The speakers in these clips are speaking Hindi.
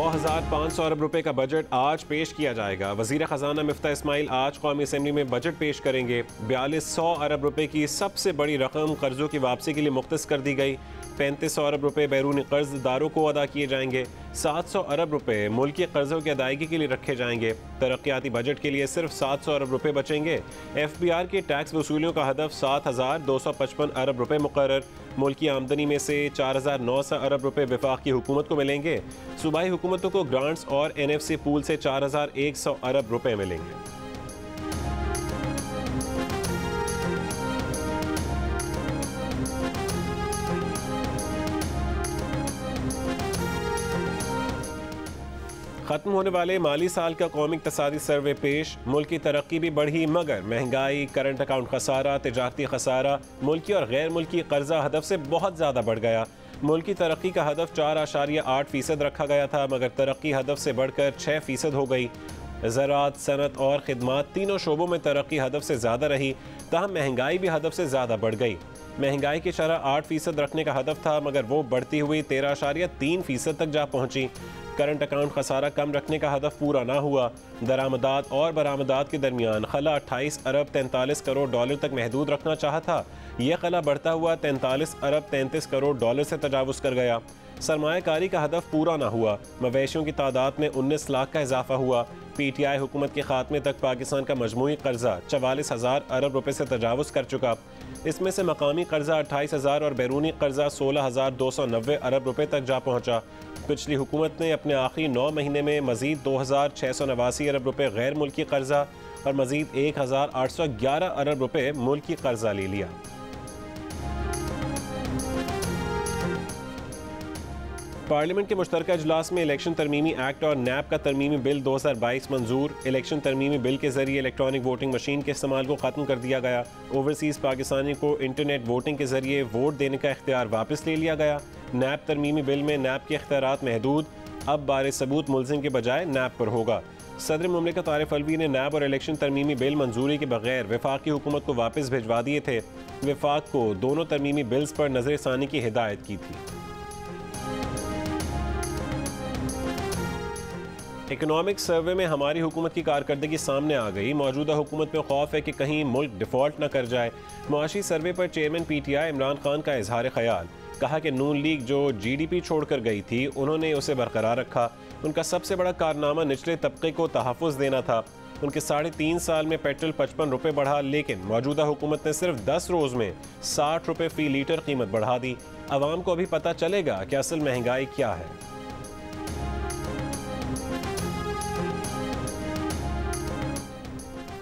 9,500 अरब रुपए का बजट आज पेश किया जाएगा। वज़ीर ख़जाना मिफ्ता इस्माइल आज कौमी असम्बली में बजट पेश करेंगे। 4200 अरब रुपए की सबसे बड़ी रकम कर्जों की वापसी के लिए मुख्तस कर दी गई। 3500 अरब रुपए बैरूनी कर्जदारों को अदा किए जाएंगे। 700 अरब रुपए मुल्की कर्जों की अदायगी के लिए रखे जाएंगे। तरक्याती बजट के लिए सिर्फ 700 अरब रुपए बचेंगे। FBR की टैक्स वसूलियों का हदफ 7,255 अरब रुपए मुकर्रर। मुल्की आमदनी में से 4,900 अरब रुपए वफाक की हुकूमत को मिलेंगे। सूबाई हुकूमतों को ग्रांट्स और NFC पूल से 4,100 अरब रुपए मिलेंगे। खत्म होने वाले माली साल का कौमी इक़्तिसादी सर्वे पेश। मुल्क की तरक्की भी बढ़ी मगर महंगाई, करंट अकाउंट खसारा, तिजारती खसारा, मुल्की और गैर मुल्की कर्जा हदफ से बहुत ज़्यादा बढ़ गया। मुल्क की तरक्की का हदफ 4.8% रखा गया था मगर तरक्की हदफ से बढ़कर 6% हो गई। ज़राअत, सनत और खिदमात तीनों शोबों में तरक्की हदफ से ज़्यादा रही, तहम महंगाई भी हदफ से ज़्यादा बढ़ गई। महंगाई की शरह 8% रखने का हदफ था मगर वो बढ़ती हुई 13.3% तक जा पहुंची। करंट अकाउंट खसारा कम रखने का हदफ पूरा ना हुआ। दरामदात और बरामदात के दरमियान खला 28 अरब 43 करोड़ डॉलर तक महदूद रखना चाहा था। यह खला बढ़ता हुआ 43 अरब 33 करोड़ डॉलर से तजावुज़ कर गया। सरमायाकारी का हदफ पूरा ना हुआ। मवेशियों की तादाद में 19 लाख का इजाफा हुआ। PTI हुकूमत के खात्मे तक पाकिस्तान का मजमूई कर्जा 44,000 अरब रुपए से तजावुज़ कर चुका। इसमें से मकामी कर्जा 28,000 और बैरूनी कर्जा 16,290 अरब रुपए तक जा पहुँचा। पिछली हुकूमत ने अपने आखिरी 9 महीने में मजीद 2,689 अरब रुपए गैर मुल्की कर्जा और मजीद 1,811 अरब रुपए मुल्की कर्जा ले लिया। पार्लियामेंट के मुश्तरका इजलास में इलेक्शन तरमीमी एक्ट और NAP का तरमीमी बिल 2022 मंजूर। इलेक्शन तरमीमी बिल के जरिए इलेक्ट्रॉनिक वोटिंग मशीन के इस्तेमाल को ख़त्म कर दिया गया। ओवरसीज़ पाकिस्तानी को इंटरनेट वोटिंग के जरिए वोट देने का इख्तियार वापस ले लिया गया। NAP तरमीमी बिल में NAP के इख्तियारात महदूद, अब बारे सबूत मुलजिम के बजाय NAP पर होगा। सदर मुमलिकत आरिफ अलवी ने NAP और इलेक्शन तरमीमी बिल मंजूरी के बगैर वफाकी हुकूमत को वापस भिजवा दिए थे। वफाक को दोनों तरमीमी बिल्स पर नजरसानी की हिदायत की थी। इकोनॉमिक सर्वे में हमारी हुकूमत की कारकर्दगी सामने आ गई। मौजूदा हुकूमत में खौफ है कि कहीं मुल्क डिफ़ॉल्ट न कर जाए। मुआशी सर्वे पर चेयरमैन PTI इमरान खान का इजहार ख्याल। कहा कि नून लीग जो GDP छोड़कर गई थी उन्होंने उसे बरकरार रखा। उनका सबसे बड़ा कारनामा निचले तबके को तहफ़्फ़ुज़ देना था। उनके 3.5 साल में पेट्रोल 55 रुपये बढ़ा, लेकिन मौजूदा हुकूमत ने सिर्फ 10 रोज़ में 60 रुपये फ़ी लीटर कीमत बढ़ा दी। आवाम को अभी पता चलेगा कि असल महंगाई क्या है।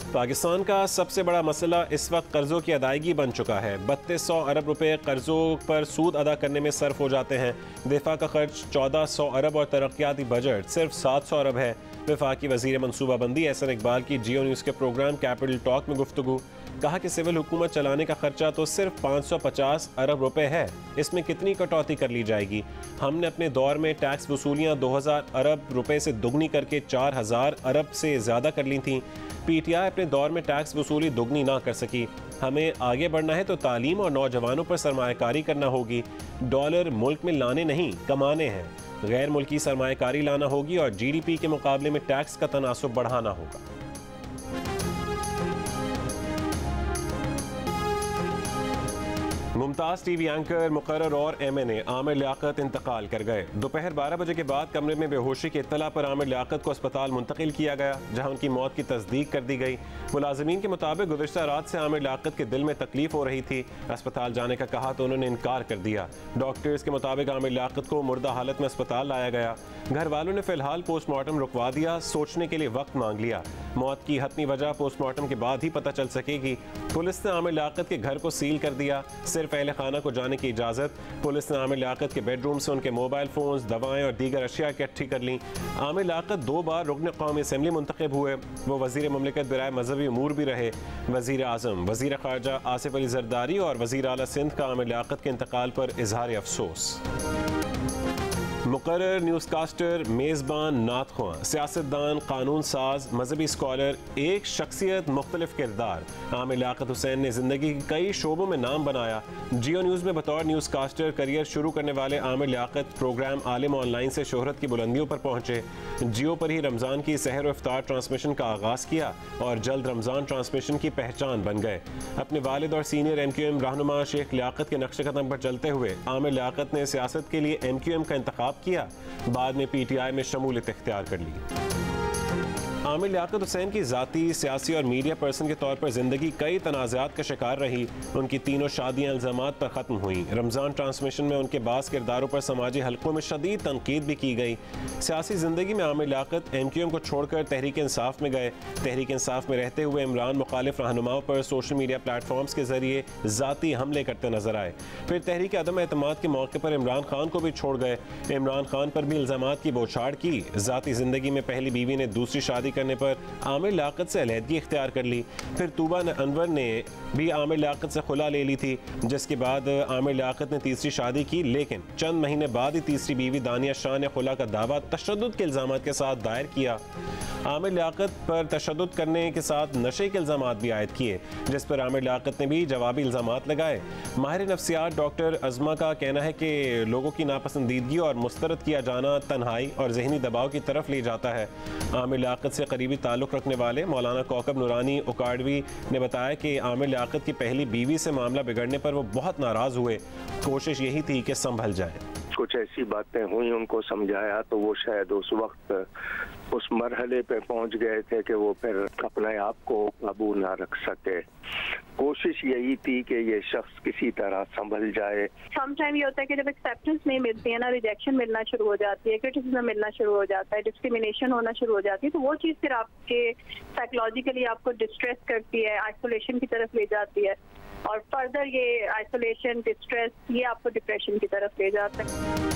पाकिस्तान का सबसे बड़ा मसला इस वक्त कर्जों की अदायगी बन चुका है। 3200 अरब रुपए कर्जों पर सूद अदा करने में सर्फ हो जाते हैं। दिफा का खर्च 1400 अरब और तरक्याती बजट सिर्फ 700 अरब है। वफाकी वज़ीर मनसूबाबंदी एहसन इकबाल की जियो न्यूज़ के प्रोग्राम कैपिटल टॉक में गुफ्तगू। कहा कि सिविल हुकूमत चलाने का खर्चा तो सिर्फ 550 अरब रुपए है, इसमें कितनी कटौती कर ली जाएगी। हमने अपने दौर में टैक्स वसूलियाँ 2000 अरब रुपए से दुगनी करके 4000 अरब से ज़्यादा कर ली थीं। PTI अपने दौर में टैक्स वसूली दुगनी ना कर सकी। हमें आगे बढ़ना है तो तालीम और नौजवानों पर सरमायाकारी करना होगी। डॉलर मुल्क में लाने नहीं, कमाने हैं। गैर मुल्की सरमायाकारी लाना होगी और GDP के मुकाबले में टैक्स का तनासुब बढ़ाना होगा। मुमताज़ TV एंकर मुकर्रर और MNA आमिर लियाकत इंतकाल कर गए। दोपहर 12 बजे के बाद कमरे में बेहोशी की इत्तला पर आमिर लियाकत को अस्पताल मुंतकिल किया गया, जहां उनकी मौत की तस्दीक कर दी गई। मुलाजिमीन के मुताबिक गुज़िश्ता रात से आमिर लियाकत के दिल में तकलीफ हो रही थी। अस्पताल जाने का कहा तो उन्होंने इनकार कर दिया। डॉक्टर्स के मुताबिक आमिर लियाकत को मुर्दा हालत में अस्पताल लाया गया। घर वालों ने फिलहाल पोस्टमार्टम रुकवा दिया, सोचने के लिए वक्त मांग लिया। मौत की हतमी वजह पोस्टमार्टम के बाद ही पता चल सकेगी। पुलिस ने आमिर लियाकत के घर को सील कर दिया, सिर्फ अहले खाना को जाने की इजाज़त। पुलिस ने आमिर लियाकत के बेडरूम से उनके मोबाइल फ़ोन्स, दवाएं और दीगर अशिया इकट्ठी कर लीं। आमिर लियाकत 2 बार रुकन कौमी असम्बली मुंतखब हुए। वो वज़ीर मुमलिकत बराए मजहबी अमूर भी रहे। वज़ीर आज़म, वज़ीर ख़ारजा आसिफ अली ज़रदारी और वज़ीर आला सिंध का आमिर लियाकत के इंतकाल पर इजहार अफसोस। मुकर्रर न्यूज़कास्टर, मेज़बान, नातख़्वां, सियासतदान, कानून साज, मजहबी स्कॉलर, एक शख्सियत, मुख्तलिफ किरदार। आमिर लियाकत हुसैन ने ज़िंदगी के कई शोबों में नाम बनाया। जियो न्यूज़ में बतौर न्यूज़कास्टर करियर शुरू करने वाले आमिर लियाकत प्रोग्राम आलिम ऑनलाइन से शोहरत की बुलंदियों पर पहुंचे। जियो पर ही रमज़ान की सहर व इफ्तार ट्रांसमिशन का आगाज़ किया और जल्द रमज़ान ट्रांसमिशन की पहचान बन गए। अपने वालिद और सीनियर MQM रहनुमा शेख लियाकत के नक्शे कदम पर चलते हुए आमिर लियाकत ने सियासत के लिए MQM का इंतखाब किया। बाद में PTI में शमूलियत इख्तियार कर ली। आमिर लियाकत हुसैन की ज़ाती, सियासी और मीडिया पर्सन के तौर पर ज़िंदगी कई तनाज़ात का शिकार रही। उनकी तीनों शादियाँ इल्ज़ामात पर ख़त्म हुई। रमज़ान ट्रांसमिशन में उनके बास किरदारों पर समाजी हलकों में शदीद तनकीद भी की गई। सियासी ज़िंदगी में आमिर लियाकत MQM को छोड़कर तहरीक इंसाफ में गए। तहरीक इंसाफ में रहते हुए इमरान मुखालिफ रहनुमाओं पर सोशल मीडिया प्लेटफॉर्म्स के ज़रिए ज़ाती हमले करते नजर आए। फिर तहरीक अदम एतमाद के मौके पर इमरान खान को भी छोड़ गए। इमरान खान पर भी इल्ज़ामात की बौछार की। ज़ाती ज़िंदगी में पहली बीवी ने दूसरी शादी करने पर आमिर लियाकत से अलहदगी इख्तियार कर ली। फिर तूबा अनवर ने भी आमिर लियाकत से खुला ले ली थी, जिसके बाद आमिर लियाकत ने तीसरी शादी की, लेकिन चंद महीने बाद ही तीसरी बीवी दानिया शाह ने खुला का दावा तशद्दुद के इल्ज़ामात के साथ दायर किया। आमिर लियाकत पर तशद्दुद करने के साथ नशे के इल्ज़ामात भी आयद किए, जिस पर आमिर लियाकत ने भी जवाबी इल्ज़ामात लगाए। माहिर नफ्सियात डॉक्टर अज़मा का कहना है कि लोगों की नापसंदीदगी और मुस्तरद किया जाना तन्हाई और जहनी दबाव की तरफ ले जाता है। आमिर लियाकत से करीबी ताल्लुक़ रखने वाले मौलाना कौकब नूरानी उकाड़वी ने बताया कि आमिर लियाकत की पहली बीवी से मामला बिगड़ने पर वो बहुत नाराज़ हुए। कोशिश यही थी कि संभल जाए। कुछ ऐसी बातें हुई, उनको समझाया तो वो शायद उस वक्त उस मरहले पे पहुंच गए थे कि वो फिर अपने आप को काबू ना रख सके। कोशिश यही थी कि ये शख्स किसी तरह संभल जाए। समटाइम ये होता है कि जब एक्सेप्टेंस नहीं मिलती है ना, रिजेक्शन मिलना शुरू हो जाती है, क्रिटिसिज्म मिलना शुरू हो जाता है, डिस्क्रिमिनेशन होना शुरू हो जाती है, तो वो चीज़ फिर आपके साइकोलॉजिकली आपको डिस्ट्रेस करती है, आइसोलेशन की तरफ ले जाती है और फर्दर ये आइसोलेशन, डिस्ट्रेस, ये आपको डिप्रेशन की तरफ ले जाता है।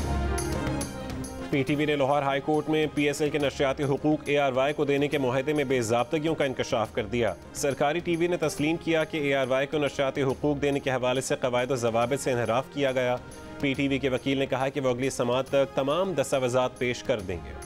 PTV ने लाहौर हाई कोर्ट में PSL के नशरियाती हुकूक ARY को देने के मुआहदे में बेज़ाब्तगियों का इंकशाफ कर दिया। सरकारी TV ने तस्लीम किया कि ARY को नशरियाती हुकूक देने के हवाले से क़वायद व ज़वाबित से इन्हराफ किया गया। PTV के वकील ने कहा कि वो अगली समाअत तक तमाम दस्तावेज़ात पेश कर देंगे।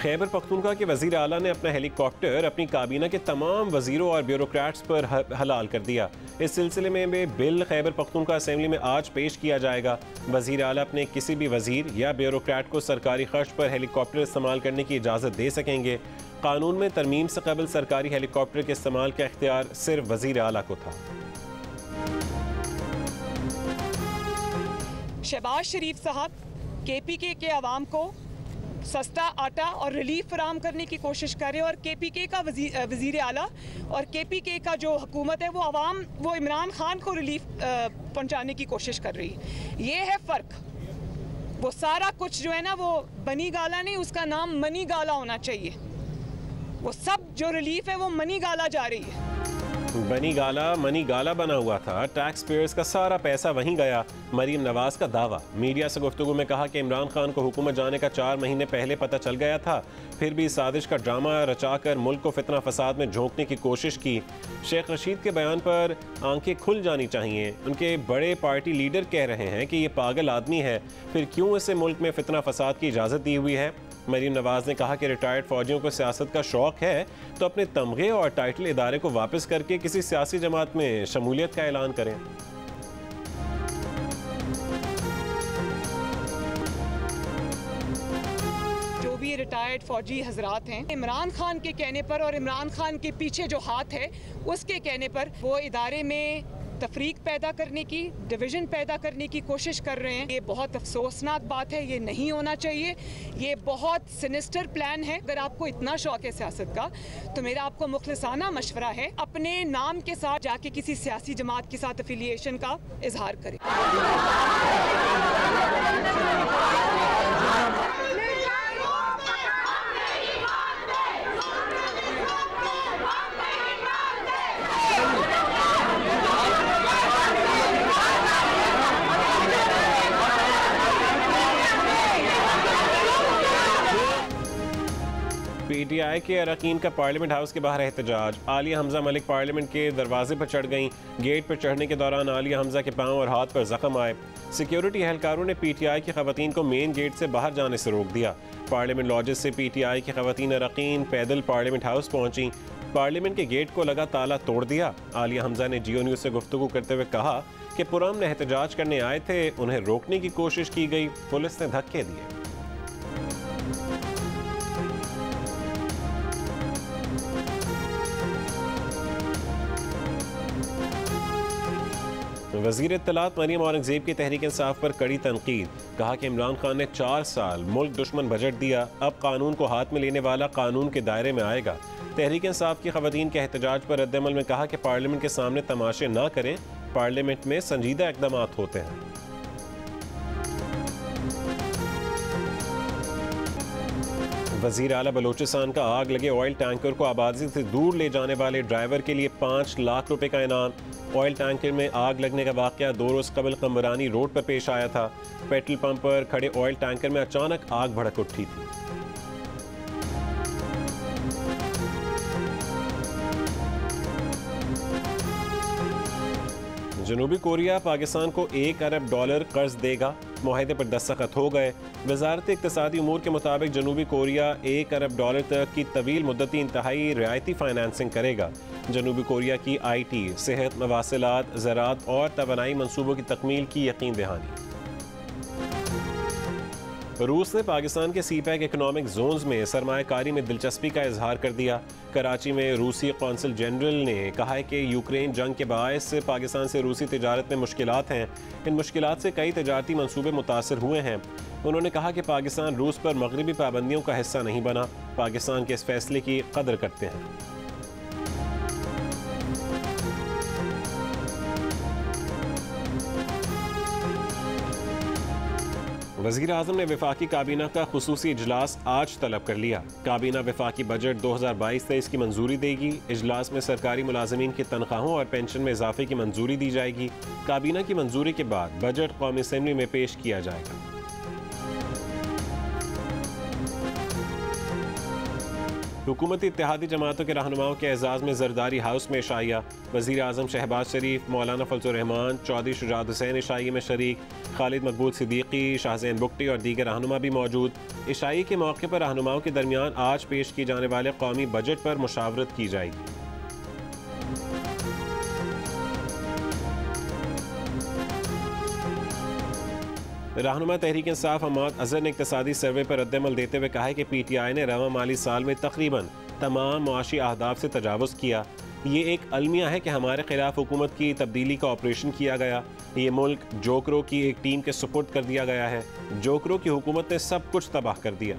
खैबर पख्तूनख्वा के वज़ीर आला ने अपना हेलीकॉप्टर अपनी काबीना के तमाम वज़ीरों और ब्यूरोक्रेट्स पर हलाल कर दिया। इस सिलसिले में बिल खैबर पख्तूनख्वा असेंबली में आज पेश किया जाएगा। वज़ीर आला अपने किसी भी वज़ीर या ब्यूरोक्रेट को सरकारी खर्च पर हेलीकॉप्टर इस्तेमाल करने की इजाज़त दे सकेंगे। कानून में तरमीम से कबल सरकारी हेलीकॉप्टर के इस्तेमाल का इख्तियार सिर्फ वज़ीर आला को था। शहबाज शरीफ साहब KPK के अवाम को सस्ता आटा और रिलीफ फराम करने की कोशिश कर रहे हैं और KPK का वज़ीर आला और KPK का जो हुकूमत है वो इमरान खान को रिलीफ पहुंचाने की कोशिश कर रही है। ये है फ़र्क। वो सारा कुछ जो है ना, वो बनी गाला नहीं, उसका नाम मनी गाला होना चाहिए। वो सब जो रिलीफ है वो मनी गाला जा रही है। बनी गाला मनी गाला बना हुआ था। टैक्स पेयर्स का सारा पैसा वहीं गया। मरीम नवाज का दावा। मीडिया से गुफ्तगू में कहा कि इमरान खान को हुकूमत जाने का 4 महीने पहले पता चल गया था, फिर भी साजिश का ड्रामा रचाकर मुल्क को फितना फसाद में झोंकने की कोशिश की। शेख रशीद के बयान पर आंखें खुल जानी चाहिए। उनके बड़े पार्टी लीडर कह रहे हैं कि ये पागल आदमी है, फिर क्यों इसे मुल्क में फितना फसाद की इजाज़त दी हुई है। मरीम नवाज ने कहा कि रिटायर्ड फौजियों को सियासत का शौक है तो अपने तमगे और टाइटल इदारे को वापस करके किसी सियासी जमात में शमूलियत का ऐलान करें। जो भी रिटायर्ड फौजी हजरात हैं, इमरान खान के कहने पर और इमरान खान के पीछे जो हाथ है उसके कहने पर वो इदारे में तफरीक पैदा करने की, डिवीज़न पैदा करने की कोशिश कर रहे हैं। ये बहुत अफसोसनाक बात है, ये नहीं होना चाहिए। ये बहुत सिनिस्टर प्लान है। अगर आपको इतना शौक है सियासत का तो मेरा आपको मुखलिसाना मशवरा है, अपने नाम के साथ जाके किसी सियासी जमात के साथ एफिलिएशन का इजहार करें। PTI PTI के अरकान का पार्लियामेंट हाउस के बाहर एहतजाज। आलिया हमजा मलिक पार्लियामेंट के दरवाजे पर चढ़ गईं। गेट पर चढ़ने के दौरान आलिया हमजा के पांव और हाथ पर जख्म आए। सिक्योरिटी एहलकारों ने PTI की खवातीन को मेन गेट से बाहर जाने से रोक दिया। पार्लियामेंट लॉजेस से PTI की खवातीन अरकान पैदल पार्लियामेंट हाउस पहुंची। पार्लियामेंट के गेट को लगा ताला तोड़ दिया। आलिया हमजा ने जियो न्यूज़ से गुफ्तगू करते हुए कहा कि पुरअमन एहतजाज करने आए थे, उन्हें रोकने की कोशिश की गई, पुलिस ने धक्के दिए। वज़ीर इत्तलात मरियम औरंगज़ेब की तहरीक इंसाफ पर कड़ी तनकीद। कहा कि इमरान खान ने 4 साल मुल्क दुश्मन बजट दिया, अब कानून को हाथ में लेने वाला कानून के दायरे में आएगा। तहरीक इंसाफ की खवातीन के एहतजाज पर रद्दअमल में कहा कि पार्लियामेंट के सामने तमाशे ना करें, पार्लियामेंट में संजीदा इक़दामात होते हैं। वज़ीर आला बलोचिस्तान का आग लगे ऑयल टैंकर को आबादी से दूर ले जाने वाले ड्राइवर के लिए 5 लाख रुपए का इनाम। ऑयल टैंकर में आग लगने का वाक़या 2 रोज़ कबल कम्बरानी रोड पर पेश आया था। पेट्रोल पंप पर खड़े ऑयल टैंकर में अचानक आग भड़क उठी थी। जनूबी कोरिया पाकिस्तान को $1 अरब कर्ज देगा। मुआहदे पर दस्तखत हो गए। वजारत इक़्तिसादी उमूर के मुताबिक जनूबी कोरिया $1 अरब तक की तवील मुद्दती इंतहाई रियायती फाइनेंसिंग करेगा। जनूबी कोरिया की IT, सेहत, मवासिलात, ज़राअत और तवानाई मनसूबों की तकमील की यकीन दहानी। रूस ने पाकिस्तान के CPEC इकनॉमिक जोन्स में सरमायाकारी में दिलचस्पी का इजहार कर दिया। कराची में रूसी कौंसल जनरल ने कहा है कि यूक्रेन जंग के बायस पाकिस्तान से रूसी तिजारत में मुश्किलात हैं। इन मुश्किलात से कई तजारती मंसूबे मुतासर हुए हैं। उन्होंने कहा कि पाकिस्तान रूस पर मगरबी पाबंदियों का हिस्सा नहीं बना, पाकिस्तान के इस फैसले की कदर करते हैं। वज़ीर आज़म ने वफाकी काबीना का खुसूसी इजलास आज तलब कर लिया। काबीना वफाकी बजट 2022-23 की मंजूरी देगी। इजलास में सरकारी मुलाजमीन की तनख्वाहों और पेंशन में इजाफे की मंजूरी दी जाएगी। काबीना की मंजूरी के बाद बजट कौमी असेंबली में पेश किया जाएगा। हुकूमती इत्तेहादी जमातों के रहनुमाओं के एजाज़ में जरदारी हाउस में इशाइया। वज़ीर आज़म शहबाज शरीफ, मौलाना फजल रहमान, चौधरी शुजात हुसैन इशाइये में शरीक। खालिद मकबूल सिद्दीकी, शाहज़ैन बुगटी और दीगर रहनुमा भी मौजूद। इशाई के मौके पर रहनुमाओं के दरमियान आज पेश किए जाने वाले कौमी बजट पर मुशावरत की जाएगी। रहनुमा तहरीक इंसाफ हमाद अजहर ने इक़्तिसादी सर्वे पर रद्दअमल देते हुए कहा है कि PTI ने रवा माली साल में तकरीबन तमाम मुआशी अहदाफ से तजावुज़ किया। ये एक अलमिया है कि हमारे खिलाफ हुकूमत की तब्दीली का ऑपरेशन किया गया। ये मुल्क जोकरों की एक टीम के सुपुर्द कर दिया गया है। जोकरों की हुकूमत ने सब कुछ तबाह कर दिया।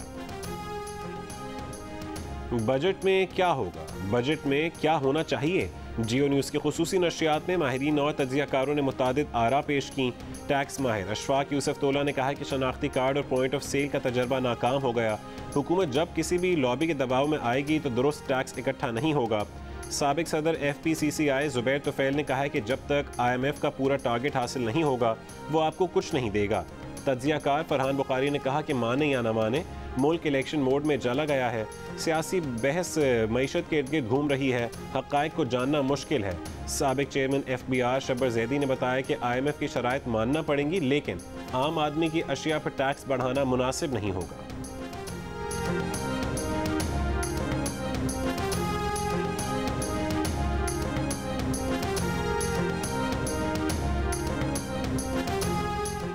बजट में क्या होगा, बजट में क्या होना चाहिए? जियो न्यूज़ के खुसूसी नशरियात में माहिरीन और तज्ज़ियाकारों ने मुतादिद आरा पेश की। टैक्स माहिर अशफाक यूसुफ तोला ने कहा है कि शनाख्ती कार्ड और पॉइंट ऑफ सेल का तजर्बा नाकाम हो गया। हुकूमत जब किसी भी लॉबी के दबाव में आएगी तो दुरुस्त टैक्स इकट्ठा नहीं होगा। साबिक सदर FPCCI ज़ुबैर तुफ़ैल ने कहा है कि जब तक IMF का पूरा टारगेट हासिल नहीं होगा वो आपको कुछ नहीं देगा। तज्ज़ियाकार फरहान बुखारी ने कहा कि माने या ना माने, मुल्क इलेक्शन मोड में चला गया है। सियासी बहस मईशत के इर्द गिर्द घूम रही है। हक़ाइक़ को जानना मुश्किल है। साबिक चेयरमैन FBR शब्बर जैदी ने बताया कि IMF की शराइत मानना पड़ेंगी, लेकिन आम आदमी की अशिया पर टैक्स बढ़ाना मुनासिब नहीं होगा।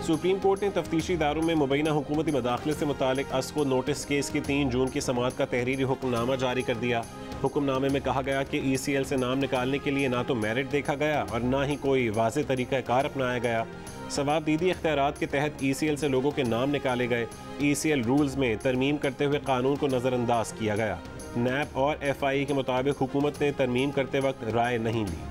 सुप्रीम कोर्ट ने तफ्तीशी इदारों में मुबैना हुकूमती मदाखलत से मुतालिक अस्को नोटिस केस की 3 जून की समाअत का तहरीरी हुक्मनामा जारी कर दिया। हुक्मनामे में कहा गया कि ECL से नाम निकालने के लिए ना तो मेरिट देखा गया और ना ही कोई वाज़ेह तरीक़ाकार अपनाया गया। सवाबदीदी इख्तियारात के तहत ECL से लोगों के नाम निकाले गए। ECL रूल्स में तरमीम करते हुए कानून को नज़रअंदाज किया गया। NAP और FIA के मुताबिक हुकूमत ने तरमीम करते वक्त राय नहीं ली।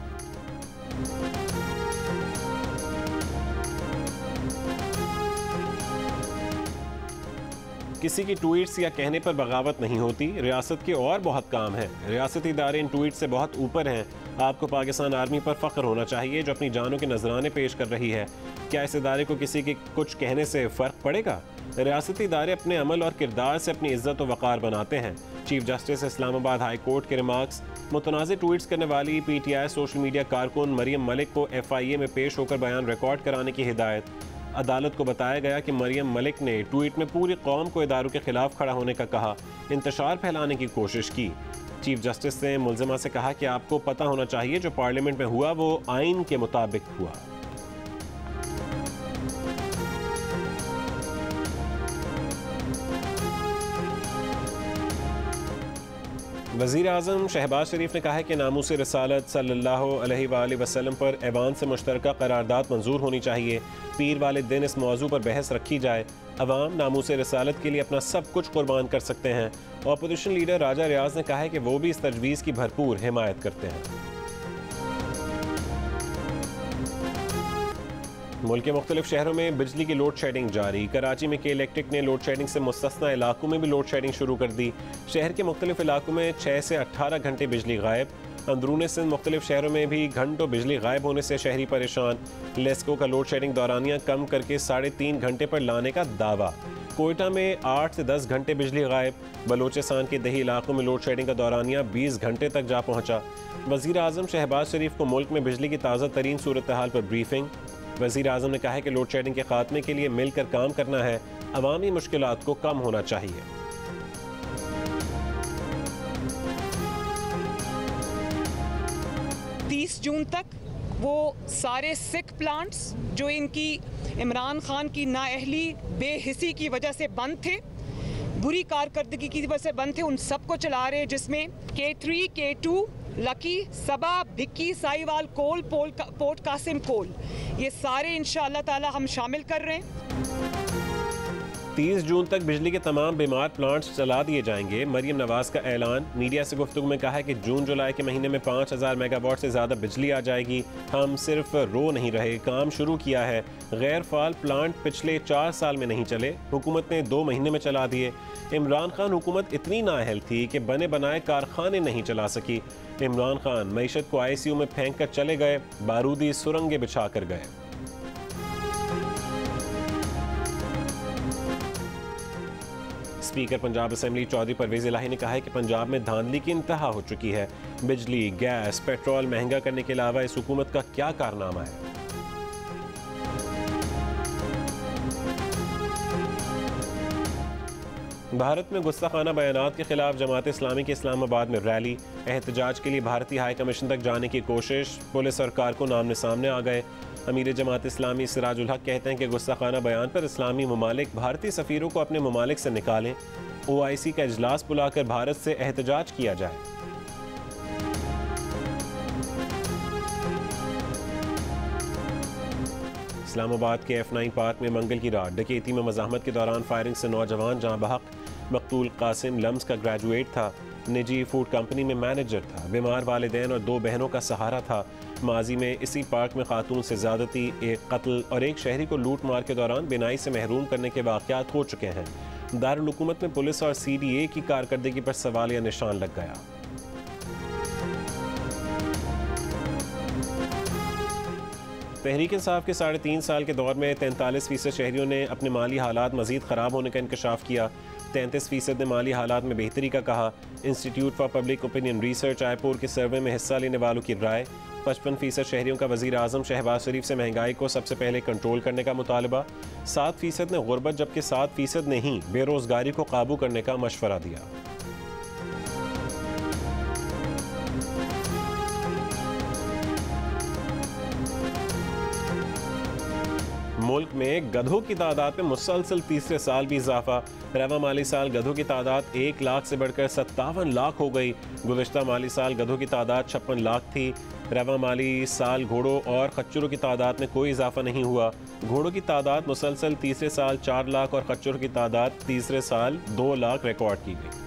किसी की ट्वीट्स या कहने पर बगावत नहीं होती। रियासत के और बहुत काम हैं। रियासती इदारे इन ट्वीट से बहुत ऊपर हैं। आपको पाकिस्तान आर्मी पर फ़ख्र होना चाहिए जो अपनी जानों के नजराने पेश कर रही है। क्या इस इदारे को किसी के कुछ कहने से फ़र्क पड़ेगा? रियासती इदारे अपने अमल और किरदार से अपनी इज्जत और वक़ार बनाते हैं। Chief justice Islamabad high court के रिमार्क्स, मुतनाज़िर ट्वीट्स करने वाली PTI सोशल मीडिया कारकुन मरियम मलिक को FIA में पेश होकर बयान रिकॉर्ड कराने की हिदायत। अदालत को बताया गया कि मरियम मलिक ने ट्वीट में पूरी कौम को इदारों के खिलाफ खड़ा होने का कहा, इंतशार फैलाने की कोशिश की। चीफ जस्टिस ने मुलजिमा से कहा कि आपको पता होना चाहिए जो पार्लियामेंट में हुआ वो आइन के मुताबिक हुआ। वज़ीर आज़म शहबाज शरीफ ने कहा है कि नामूस रसालत सल्लल्लाहु अलैहि वसल्लम पर ऐवान से मुश्तरका करारदाद मंजूर होनी चाहिए। पीर वाले दिन इस मौजू पर बहस रखी जाए। अवाम नामूस रसालत के लिए अपना सब कुछ कुर्बान कर सकते हैं। अपोजिशन लीडर राजा रियाज ने कहा है कि वो भी इस तजवीज़ की भरपूर हिमायत करते हैं। मुल्क के मुख्तलिफ शहरों में बिजली की लोड शेडिंग जारी। कराची में के इलेक्ट्रिक ने लोड शेडिंग से मुस्तस्ना इलाकों में भी लोड शेडिंग शुरू कर दी। शहर के मुख्तलिफ इलाकों में 6 से 18 घंटे बिजली गायब। अंदरूनी सिंध मुख्तलिफ शहरों में भी घंटों बिजली गायब होने से शहरी परेशान। लेस्को का लोड शेडिंग दौरानियाँ कम करके 3.5 घंटे पर लाने का दावा। कोयटा में 8 से 10 घंटे बिजली गायब। बलोचिस्तान के दही इलाकों में लोड शेडिंग का दौरानिया 20 घंटे तक जा पहुँचा। वज़ीर आज़म शहबाज शरीफ को मुल्क में बिजली की ताज़ा तरीन सूरत हाल पर ब्रीफिंग। वज़ीर आज़म ने कहा है कि लोड शेडिंग के खात्मे के लिए मिलकर काम करना है। अवामी मुश्किलात को कम होना चाहिए। जून तक वो सारे सिक प्लांट्स जो इनकी इमरान खान की नाअहली बेहिसी की वजह से बंद थे, बुरी कारकर्दगी की वजह से बंद थे, उन सबको चला रहे, जिसमें K3, K2, लकी, सबा, भिक्की, साहिवाल कोल, पोर्ट कासिम कोल, ये सारे इंशाअल्लाह ताला हम शामिल कर रहे हैं। 30 जून तक बिजली के तमाम बीमार प्लांट्स चला दिए जाएंगे। मरियम नवाज का ऐलान। मीडिया से गुफ्तगू में कहा है कि जून जुलाई के महीने में 5000 मेगावाट से ज़्यादा बिजली आ जाएगी। हम सिर्फ रो नहीं रहे, काम शुरू किया है। गैर फाल प्लांट पिछले 4 साल में नहीं चले, हुकूमत ने 2 महीने में चला दिए। इमरान खान हुकूमत इतनी नाअहल थी कि बने बनाए कारखाने नहीं चला सकी। इमरान खान मईशत को ICU में फेंक कर चले गए, बारूदी सुरंगें बिछा कर गए। स्पीकर पंजाब असेंबली चौधरी परवेज इलाही ने कहा है कि पंजाब में धांधली की इंतहा हो चुकी है। बिजली, गैस, पेट्रोल महंगा करने के अलावा इस हुकूमत का क्या कारनामा है। भारत में गुस्ताखाना बयानात के खिलाफ जमात इस्लामी के इस्लामाबाद में रैली। एहतजाज के लिए भारतीय हाई कमीशन तक जाने की कोशिश। पुलिस और कारकुन आमने सामने आ गए। अमीर जमात इस्लामी सिराजुल हक कहते हैं कि गुस्ताखाना बयान पर इस्लामी ममालिक भारतीय सफ़ीरों को अपने ममालिक से निकालें। OIC का इजलास बुलाकर भारत से एहतजाज किया जाए। इस्लामाबाद के F9 पार्क में मंगल की रात डकैती में मज़ाहमत के दौरान फायरिंग से नौजवान जहां बहक। मकतूल कासिम लम्स का ग्रेजुएट था, निजी फूड कंपनी में मैनेजर था, बीमार वालिदैन और 2 बहनों का सहारा था। माजी में इसी पार्क में खातून से ज़्यादती, एक कत्ल और एक शहरी को लूट मार के दौरान बिनाई से महरूम करने के वाक़यात हो चुके हैं। दारुल हुकूमत में पुलिस और CDA की कारकर्दगी पर सवालिया निशान लग गया। तहरीक इंसाफ के 3.5 साल के दौर में 43% शहरियों ने अपने माली हालात मज़ीद ख़राब होने का इंकशाफ किया। 33% ने माली हालात में बेहतरी का कहा। Institute for public opinion research आयपुर के सर्वे में हिस्सा लेने वालों की राय। 55% शहरियों का वज़ीर आज़म शहबाज शरीफ से महंगाई को सबसे पहले कंट्रोल करने का मुतालबा। 7% ने गुर्बत, जबकि 7% ने ही बेरोज़गारी को काबू करने का मशवरा दिया। मुल्क में गधों की तादाद में मुसलसल तीसरे साल भी इजाफा। रवा माली साल गधों की तादाद 1 लाख से बढ़कर 57 लाख हो गई। गुज़श्ता माली साल गधों की तादाद 56 लाख थी। रवा माली साल घोड़ों और खच्चरों की तादाद में कोई इजाफा नहीं हुआ। घोड़ों की तादाद मुसलसल तीसरे साल 4 लाख और खच्चरों की तादाद तीसरे साल 2 लाख रिकॉर्ड की गई।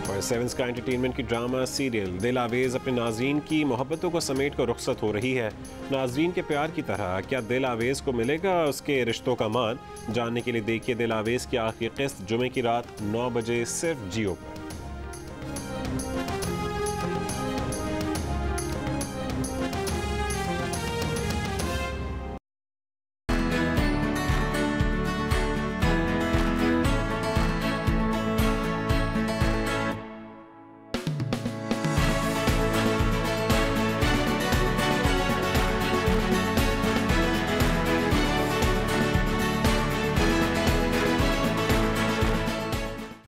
और 7 स्काई एंटरटेनमेंट की ड्रामा सीरियल दिल आवेज़ अपने नाजरीन की मोहब्बतों को समेट कर रुखसत हो रही है। नाजरीन के प्यार की तरह क्या दिल आवेज़ को मिलेगा उसके रिश्तों का मान? जानने के लिए देखिए दिल आवेज़ की आखिरी किस्त जुमे की रात 9 बजे सिर्फ जियो पर।